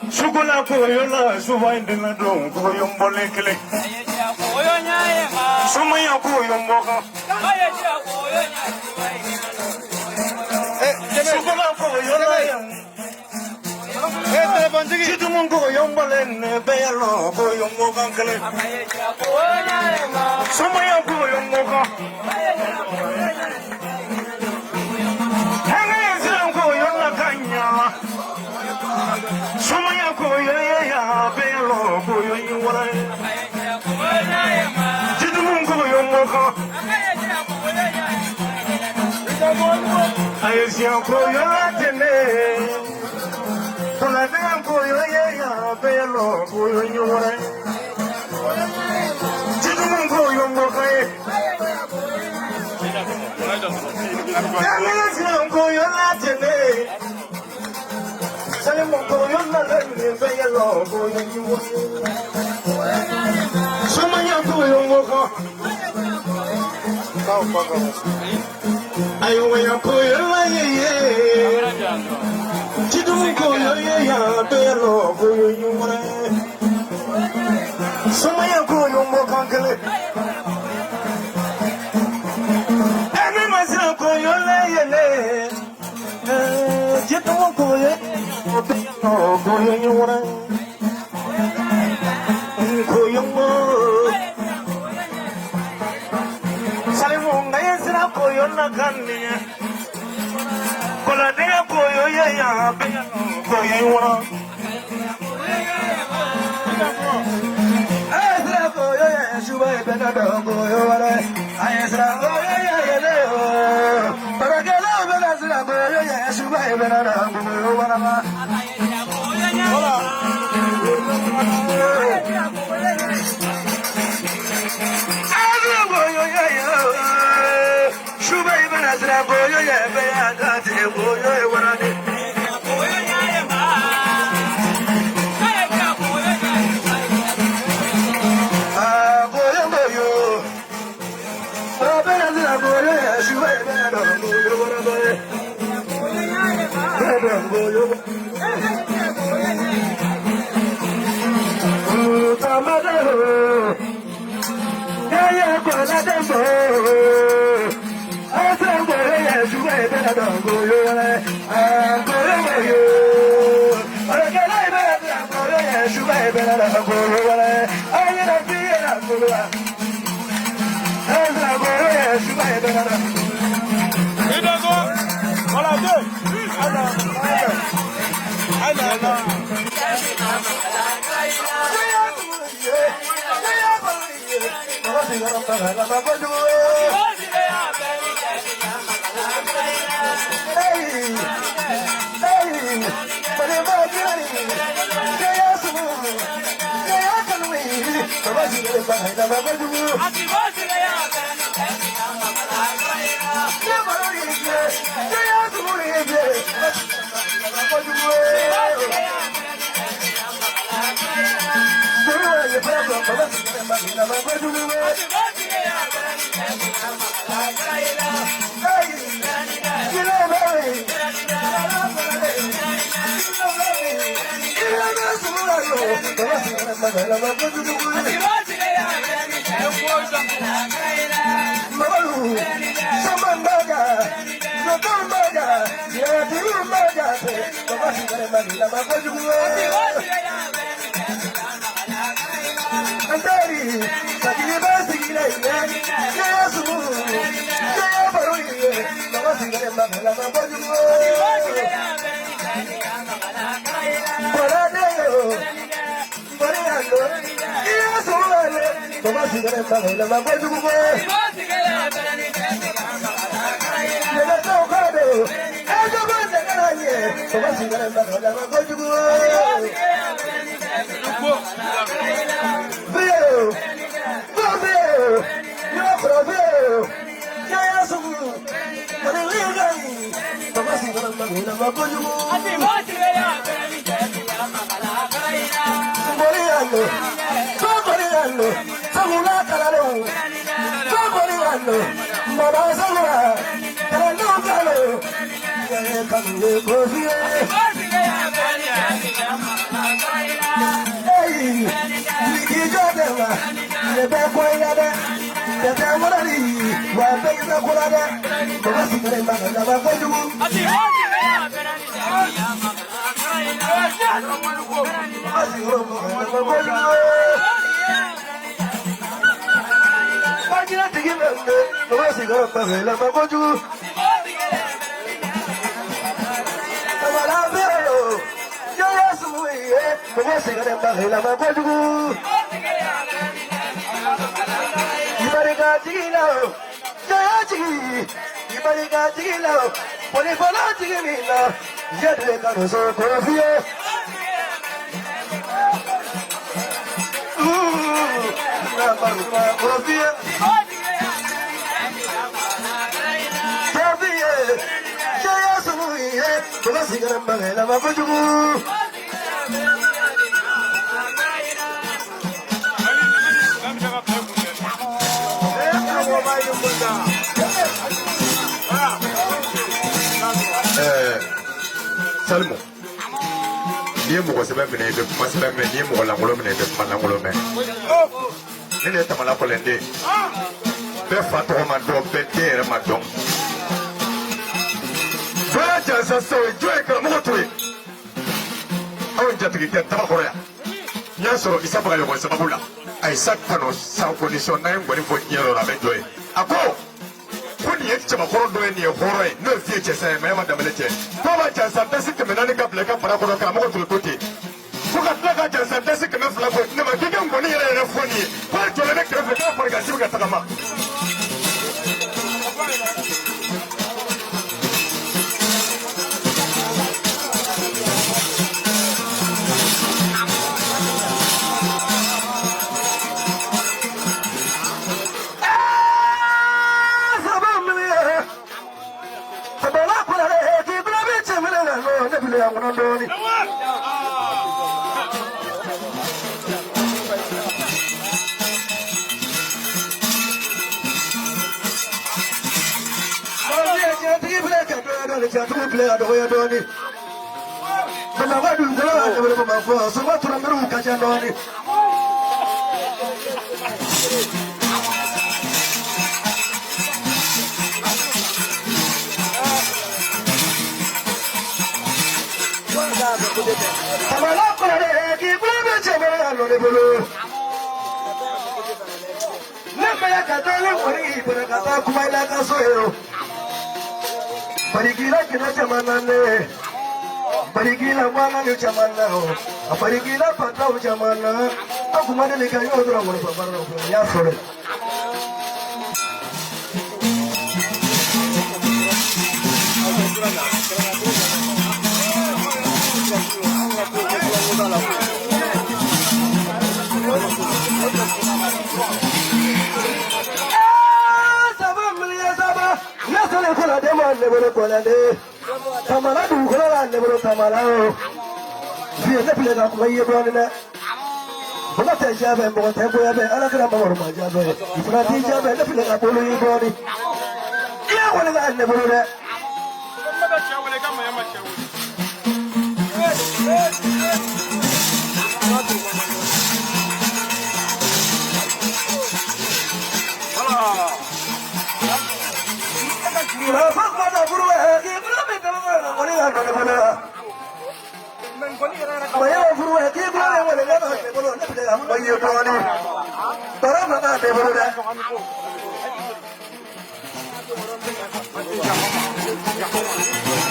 Sukula koyola suwaindina dong koyombole kele. Sumaya koyomboka. Sukula koyola yang. Situmun koyombole ne beyalo koyomboka kele. Sumaya koyomboka. Hanga silang koyola kanya. Sumaya koyoya beyalo koyoyuwala. Situmun koyomboka. Ayesya koyola tene. Tolada koyoya beyalo koyoyuwala. Situmun koyomboka. Ayesya koyola tene. Salimon koyola tene beyalo koyoyuwala. Sumaya koyomboka. Ayo koyola ye. Chidum koyoya beyalo koyoyuwala. Sumaya koyomboka kele. Emi masira koyola yele. Chidum koyoya beyalo koyoyuwala. Koyombo. Salimunga yesira koyola kaniya. Kola dega koyoya beyalo koyoyuwala. Ayesira koyoya shubai benado koyoyuwala. Ayesira koyoya yele. Parakela benasira koyoya shubai benado koyoyuwala. bagina makoju. Ati motive ya beri jadi ya makala karaina. Boriano, Boriano, Samula Kalaro, Boriano, Mama Samura, Kalano Kalo, Kamile Kofi. Motive ya beri jadi ya makala karaina. Hey, Niki Jodema, Nebe Koyada, Nebe Morali, Wabe Zakulada, Baba Sikare Magana Makoju. Ati motive ya beri jadi ya makala karaina. Bagina Tigimende, Baba Sikare Magana Makoju. Salmo, ni mɔgɔ sɛbɛn minɛ i bɛ kuma sɛbɛn mɛn ni mɔgɔ lankolon minɛ i bɛ kuma lankolon mɛn ne de ye Tamala Kɔlɛnden bɛɛ fa tɔgɔ ma dɔn bɛɛ den yɛrɛ ma dɔn jɔn ye jansa saw ye jɔn ye karamɔgɔ to ye anw jatigikɛ Tabakɔrɔ yan n y'a sɔrɔ Isa Bagayogo sababu la a ye sa kanu sans condition n'an ye ngɔni fɔ diɲɛ yɔrɔ la a bɛ jɔ ye a ko nin ye cɛbakɔrɔ dɔ ye nin ye hɔrɔn ye n'o ye fiye cɛ sa ye Mayama Danbɛlɛ cɛ fo ka jansa dasi 400 ka bila i ka fara kɔnɔ karamɔgɔ tun bɛ to ten fo ka tila ka jansa dasi 200 fɔ ne ma k'i ka ngɔni yɛrɛ fɔ nin ye fo a jɔlen ne kɛrɛfɛ k'a fɔra ka sigi ka tagama. Parigila kina chamanane, parigila mwana ni chamana, parigila patau chamana. Aku mana ni kayu orang orang berbarang ya sore. Tamala du kola ne bolo tamala o fiye ne pile ka kuma ye dɔɔni dɛ bala tɛ jaabe mɔgɔ tɛ bonya bɛ ala kɛra mɔgɔ ma jaabe fana t'i jaabe ne pile ka bolo ye dɔɔni i y'a wele ka ne bolo dɛ. Para